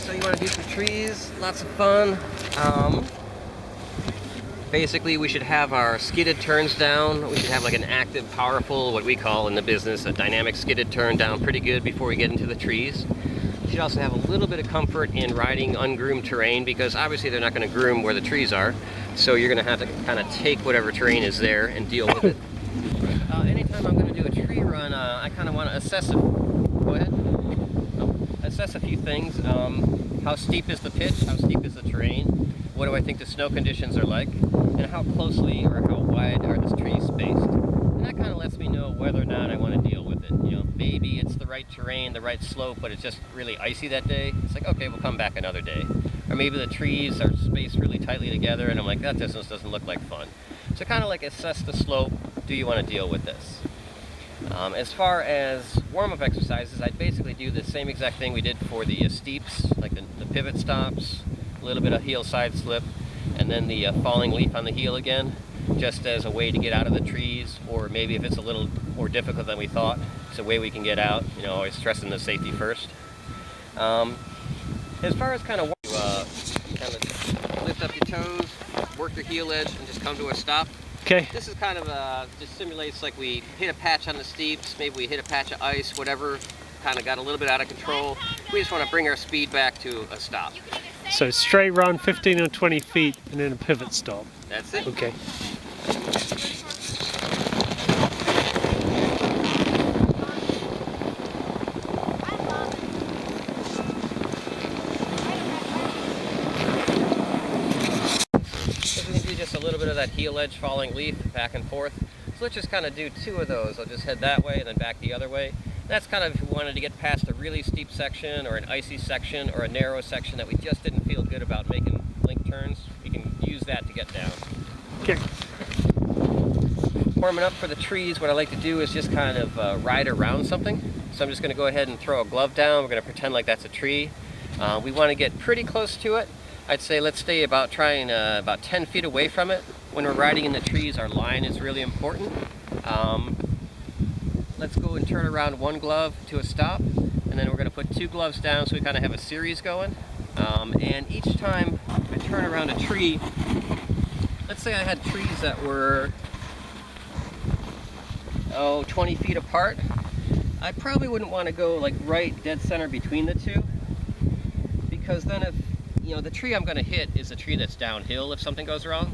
So you want to do some trees, lots of fun. Basically, we should have our skidded turns down. We should have like an active, powerful, what we call in the business, a dynamic skidded turn down pretty good before we get into the trees. You should also have a little bit of comfort in riding ungroomed terrain because obviously they're not going to groom where the trees are. So you're going to have to kind of take whatever terrain is there and deal with it. Anytime I'm going to do a tree run, I kind of want to assess it. Go ahead. Assess a few things. How steep is the pitch? How steep is the terrain? What do I think the snow conditions are like? And how closely or how wide are the trees spaced? And that kind of lets me know whether or not I want to deal with it. You know, maybe it's the right terrain, the right slope, but it's just really icy that day. It's like, okay, we'll come back another day. Or maybe the trees are spaced really tightly together and I'm like, that distance doesn't look like fun. So kind of like assess the slope. Do you want to deal with this? As far as warm-up exercises, I'd basically do the same exact thing we did for the steeps, like the pivot stops, a little bit of heel side slip, and then the falling leaf on the heel again, just as a way to get out of the trees, or maybe if it's a little more difficult than we thought, it's a way we can get out, you know, always stressing the safety first. As far as kind of lift up your toes, work the heel edge, and just come to a stop. Okay. This is kind of just simulates like we hit a patch on the steeps, maybe we hit a patch of ice, whatever, kind of got a little bit out of control. We just want to bring our speed back to a stop. So straight run 15 or 20 feet and then a pivot stop. That's it. Okay. Just a little bit of that heel edge falling leaf back and forth. So let's just kind of do two of those. I'll just head that way and then back the other way. That's kind of if we wanted to get past a really steep section or an icy section or a narrow section that we just didn't feel good about making link turns. We can use that to get down. Okay. Warming up for the trees, what I like to do is just kind of ride around something. So I'm just going to go ahead and throw a glove down. We're going to pretend like that's a tree. We want to get pretty close to it. I'd say let's stay about 10 feet away from it. When we're riding in the trees, our line is really important. Let's go and turn around one glove to a stop, and then we're going to put two gloves down so we kind of have a series going. And each time I turn around a tree, let's say I had trees that were 20 feet apart. I probably wouldn't want to go like right dead center between the two, because then if the tree I'm going to hit is a tree that's downhill if something goes wrong.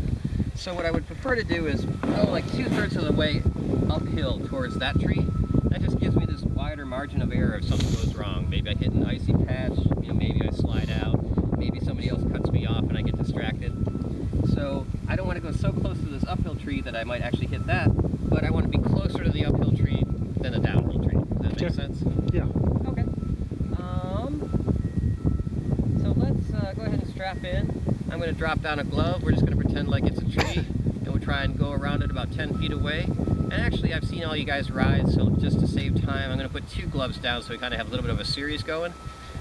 So what I would prefer to do is go like 2/3 of the way uphill towards that tree. That just gives me this wider margin of error if something goes wrong. Maybe I hit an icy patch, maybe I slide out, maybe somebody else cuts me off and I get distracted. So I don't want to go so close to this uphill tree that I might actually hit that, but I want to be closer to the uphill tree than the downhill tree. Does that make sense? Yeah. Okay. So let's go ahead and strap in. I'm going to drop down a glove. We're just going to pretend like it's a tree, and we'll try and go around it about 10 feet away. And actually, I've seen all you guys ride, so just to save time, I'm going to put two gloves down so we kind of have a little bit of a series going.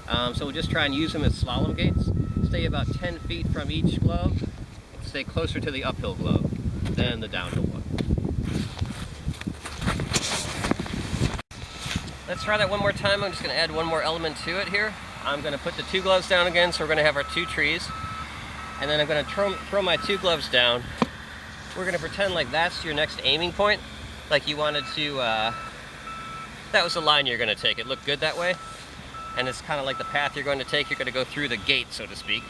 So we'll just try and use them as slalom gates. Stay about 10 feet from each glove. Stay closer to the uphill glove than the downhill one. Let's try that one more time. I'm just going to add one more element to it here. I'm going to put the two gloves down again, so we're going to have our two trees. And then I'm going to throw my two gloves down. We're going to pretend like that's your next aiming point. Like you wanted to, that was the line you're going to take. It looked good that way. And it's kind of like the path you're going to take. You're going to go through the gate, so to speak.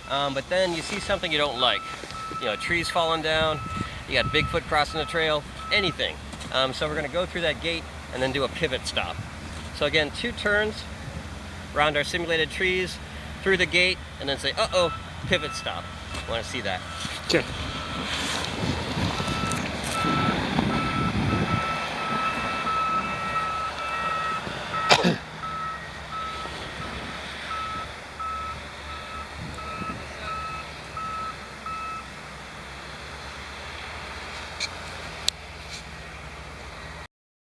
But then you see something you don't like. Trees falling down. You got Bigfoot crossing the trail. Anything. So we're going to go through that gate and then do a pivot stop. So again, two turns around our simulated trees, through the gate, and then say, uh-oh, pivot stop. I want to see that. Okay.